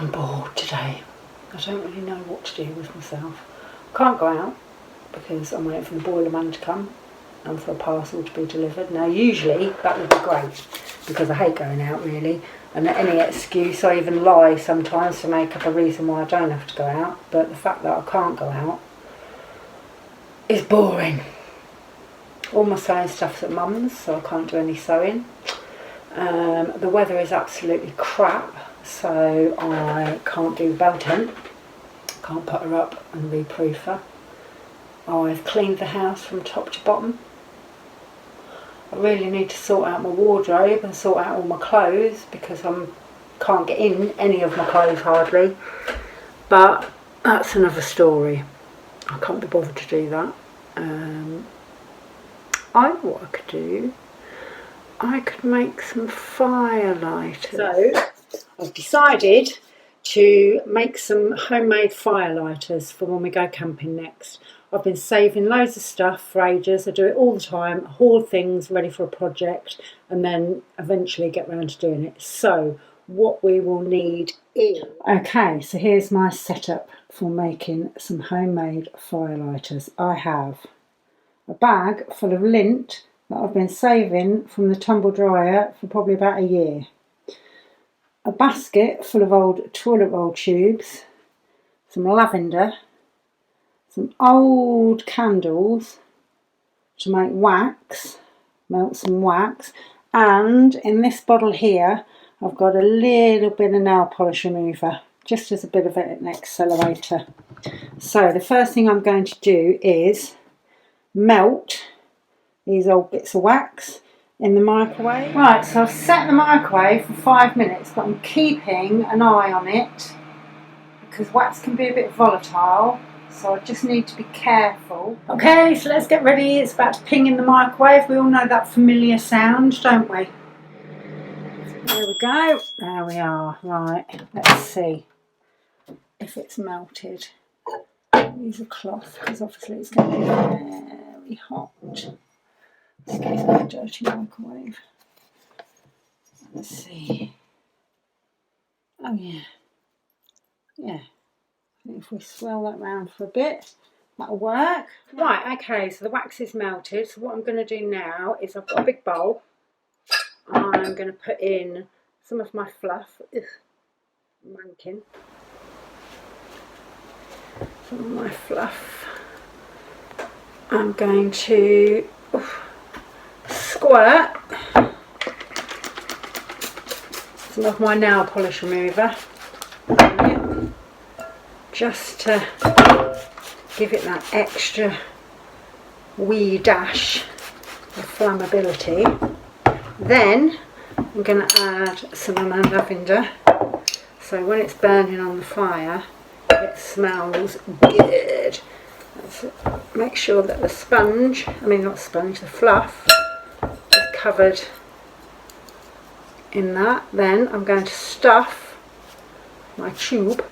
I'm bored today. I don't really know what to do with myself. I can't go out because I'm waiting for the boiler man to come and for a parcel to be delivered. Now usually that would be great because I hate going out really, and any excuse, I even lie sometimes to make up a reason why I don't have to go out, but the fact that I can't go out is boring. All my sewing stuff's at mum's, so I can't do any sewing. The weather is absolutely crap, so I can't do belting, can't put her up and reproof her. I've cleaned the house from top to bottom. I really need to sort out my wardrobe and sort out all my clothes because I can't get in any of my clothes hardly, but that's another story. I can't be bothered to do that. What I could do, I could make some firelighters. So I've decided to make some homemade firelighters for when we go camping next. I've been saving loads of stuff for ages. I do it all the time, hoard things ready for a project and then eventually get round to doing it. So what we will need is... Okay, so here's my setup for making some homemade firelighters. I have a bag full of lint that I've been saving from the tumble dryer for probably about a year. A basket full of old toilet roll tubes, some lavender, some old candles to make wax, melt some wax, and in this bottle here I've got a little bit of nail polish remover, just as a bit of an accelerator. So the first thing I'm going to do is melt these old bits of wax in the microwave. Right, so I've set the microwave for 5 minutes, but I'm keeping an eye on it because wax can be a bit volatile, so I just need to be careful. Okay, so let's get ready. It's about to ping in the microwave. We all know that familiar sound, don't we? There we go. There we are. Right, let's see if it's melted. Use a cloth because obviously it's going to be very hot. Excuse my dirty microwave. Let's see. Oh yeah. Yeah. I think if we swirl that round for a bit, that'll work. Right, okay, so the wax is melted. So what I'm going to do now is I've got a big bowl. I'm going to put in some of my fluff. Ugh, mankin. Some of my fluff. I'm going to squirt some of my nail polish remover, just to give it that extra wee dash of flammability. Then I'm going to add some of my lavender, so when it's burning on the fire it smells good. Let's make sure that the sponge, the fluff is covered in that. Then I'm going to stuff my tube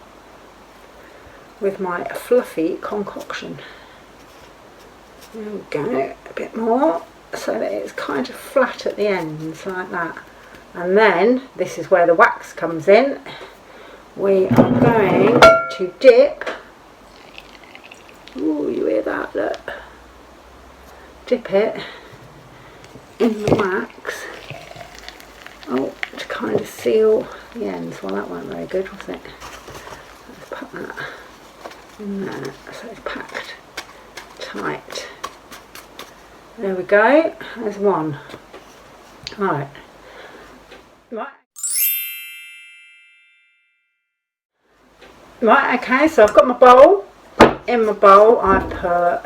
with my fluffy concoction. There we go, a bit more so that it's kind of flat at the ends like that. And then this is where the wax comes in. We are going to dip, ooh, you hear that, look, dip it in the wax, to kind of seal the ends. Well, that weren't very good, was it? Let's put that in there so it's packed tight. There we go, there's one. Right. Right, okay, so I've got my bowl. In my bowl I've put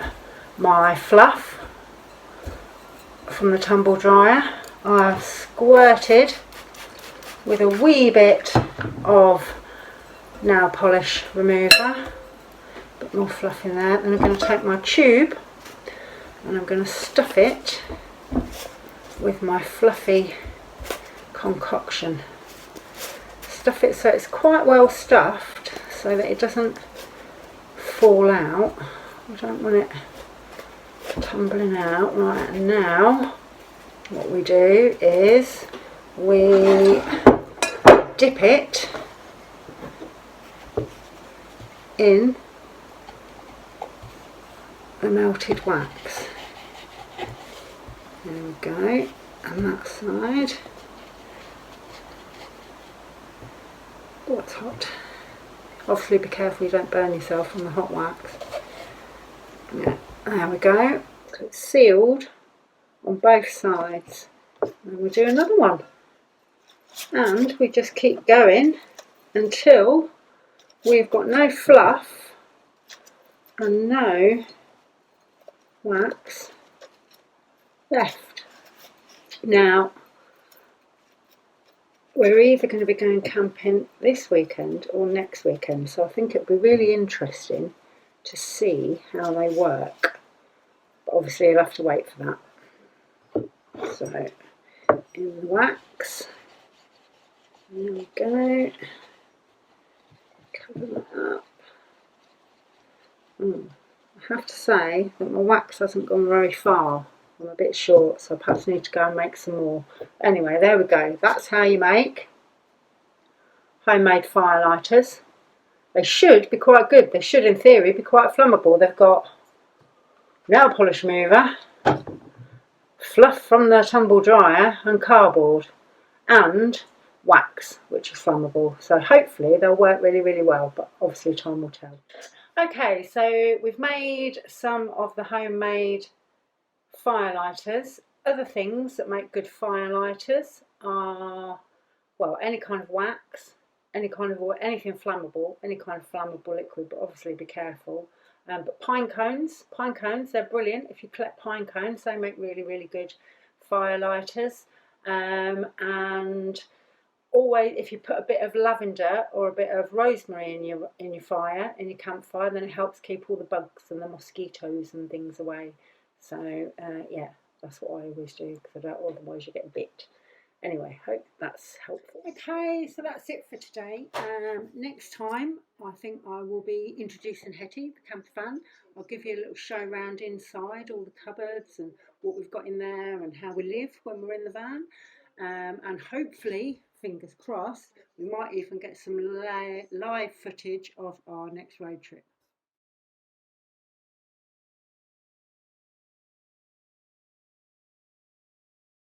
my fluff from the tumble dryer. I've squirted with a wee bit of nail polish remover. A bit more fluff in there. Then I'm going to take my tube and I'm going to stuff it with my fluffy concoction. Stuff it so it's quite well stuffed, so that it doesn't fall out. I don't want it tumbling out. Right, and now what we do is we dip it in the melted wax. There we go, and that side. Oh, it's hot. Obviously be careful you don't burn yourself on the hot wax. Yeah, there we go. So it's sealed on both sides. And we'll do another one. And we just keep going until we've got no fluff and no wax left. Now, we're either going to be going camping this weekend or next weekend, so I think it'll be really interesting to see how they work. But obviously you'll have to wait for that. So, in the wax, there we go. Cover that up. I have to say that my wax hasn't gone very far. I'm a bit short, so I perhaps need to go and make some more. Anyway, there we go. That's how you make homemade firelighters. They should be quite good. They should, in theory, be quite flammable. They've got nail polish remover, fluff from the tumble dryer, and cardboard, and wax, which is flammable. So hopefully they'll work really, really well, but obviously time will tell. Okay, so we've made some of the homemade firelighters. Other things that make good firelighters are, well, any kind of wax, anything flammable, any kind of flammable liquid, but obviously be careful. But pine cones, they're brilliant. If you collect pine cones, they make really, really good firelighters. And always, if you put a bit of lavender or a bit of rosemary in your campfire, then it helps keep all the bugs and the mosquitoes and things away. So yeah, that's what I always do, because otherwise you get bit. Anyway, hope that's helpful. Okay, so that's it for today. Next time, I think I will be introducing Hetty, the camper van. I'll give you a little show round inside, all the cupboards and what we've got in there and how we live when we're in the van. And hopefully, fingers crossed, we might even get some live footage of our next road trip.